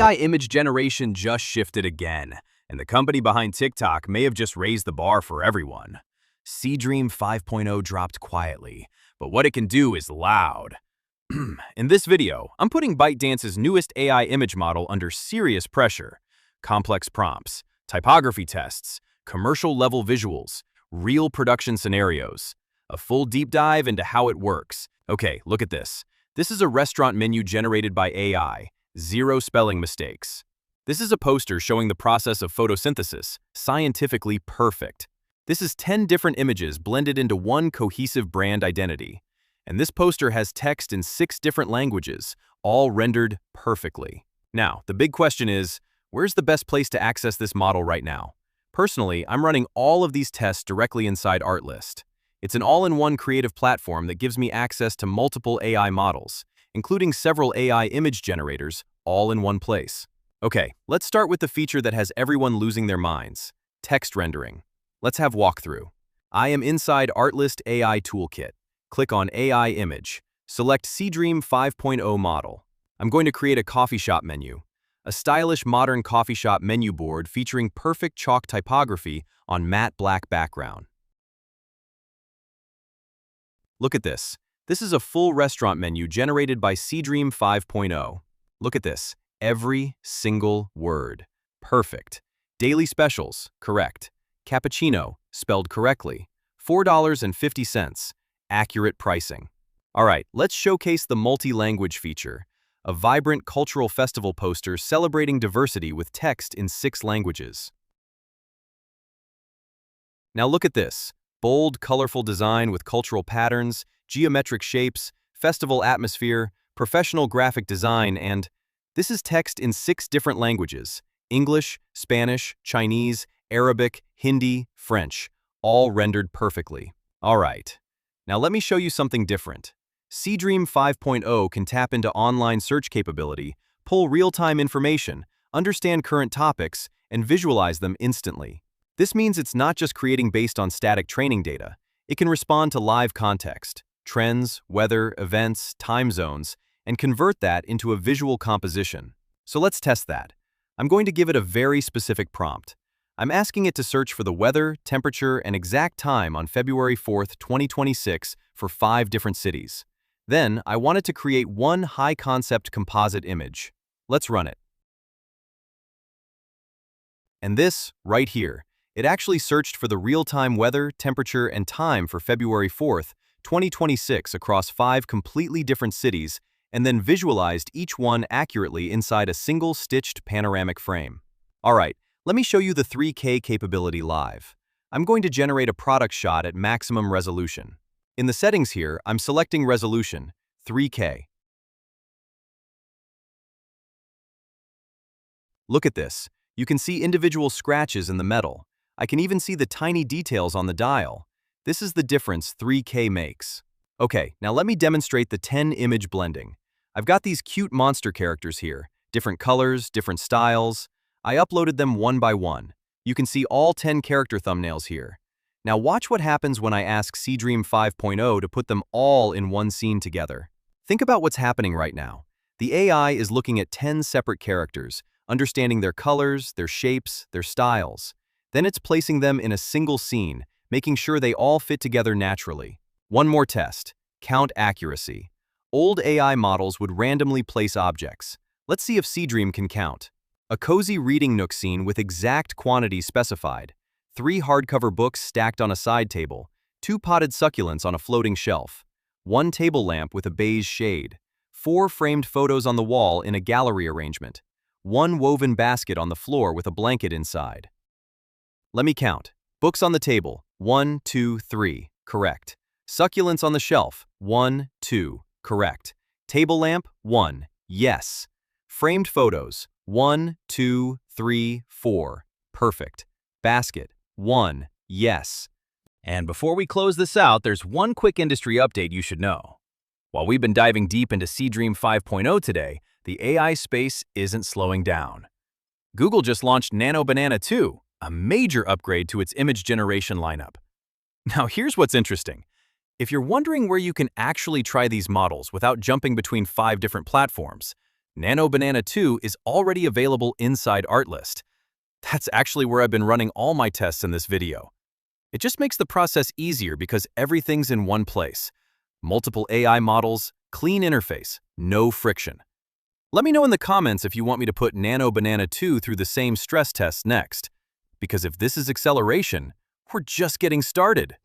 AI image generation just shifted again, and the company behind TikTok may have just raised the bar for everyone. Seedream 5.0 dropped quietly, but what it can do is loud. In this video, I'm putting ByteDance's newest AI image model under serious pressure. Complex prompts, typography tests, commercial-level visuals, real production scenarios. A full deep dive into how it works. Okay, look at this. This is a restaurant menu generated by AI. Zero spelling mistakes. This is a poster showing the process of photosynthesis, scientifically perfect. This is 10 different images blended into one cohesive brand identity. And this poster has text in 6 different languages, all rendered perfectly. Now, the big question is, where's the best place to access this model right now? Personally, I'm running all of these tests directly inside Artlist. It's an all-in-one creative platform that gives me access to multiple AI models, including several AI image generators, all in one place. Okay, let's start with the feature that has everyone losing their minds, text rendering. Let's have walkthrough. I am inside Artlist AI Toolkit. Click on AI Image. Select Seedream 5.0 model. I'm going to create a coffee shop menu. A stylish modern coffee shop menu board featuring perfect chalk typography on matte black background. Look at this. This is a full restaurant menu generated by Seedream 5.0. Look at this. Every single word. Perfect. Daily specials. Correct. Cappuccino. Spelled correctly. $4.50. Accurate pricing. All right, let's showcase the multi-language feature. A vibrant cultural festival poster celebrating diversity with text in 6 languages. Now look at this. Bold, colorful design with cultural patterns, geometric shapes, festival atmosphere, professional graphic design, and this is text in 6 different languages: English, Spanish, Chinese, Arabic, Hindi, French, all rendered perfectly. All right. Now let me show you something different. Seedream 5.0 can tap into online search capability, pull real-time information, understand current topics, and visualize them instantly. This means it's not just creating based on static training data. It can respond to live context, trends, weather, events, time zones, and convert that into a visual composition. So let's test that. I'm going to give it a very specific prompt. I'm asking it to search for the weather, temperature, and exact time on February 4th, 2026 for 5 different cities. Then, I want it to create one high-concept composite image. Let's run it. And this, right here, it actually searched for the real-time weather, temperature, and time for February 4th, 2026 across 5 completely different cities, and then visualized each one accurately inside a single stitched panoramic frame. All right. Let me show you the 3K capability live. I'm going to generate a product shot at maximum resolution. In the settings here, I'm selecting resolution, 3K. Look at this. You can see individual scratches in the metal. I can even see the tiny details on the dial. This is the difference 3K makes. Okay, now let me demonstrate the 10 image blending. I've got these cute monster characters here, different colors, different styles. I uploaded them one by one. You can see all 10 character thumbnails here. Now watch what happens when I ask Seedream 5.0 to put them all in one scene together. Think about what's happening right now. The AI is looking at 10 separate characters, understanding their colors, their shapes, their styles. Then it's placing them in a single scene, making sure they all fit together naturally. One more test. Count accuracy. Old AI models would randomly place objects. Let's see if Seedream can count. A cozy reading nook scene with exact quantity specified. 3 hardcover books stacked on a side table. 2 potted succulents on a floating shelf. 1 table lamp with a beige shade. 4 framed photos on the wall in a gallery arrangement. 1 woven basket on the floor with a blanket inside. Let me count. Books on the table. 1, 2, 3. Correct. Succulents on the shelf. 1, 2. Correct. Table lamp. 1. Yes. Framed photos. 1, 2, 3, 4. Perfect. Basket. 1. Yes. And before we close this out, there's one quick industry update you should know. While we've been diving deep into Seedream 5.0 today, the AI space isn't slowing down. Google just launched Nano Banana 2, a major upgrade to its image generation lineup. Now here's what's interesting. If you're wondering where you can actually try these models without jumping between 5 different platforms, Nano Banana 2 is already available inside Artlist. That's actually where I've been running all my tests in this video. It just makes the process easier because everything's in one place. Multiple AI models, clean interface, no friction. Let me know in the comments if you want me to put Nano Banana 2 through the same stress test next. Because if this is acceleration, we're just getting started.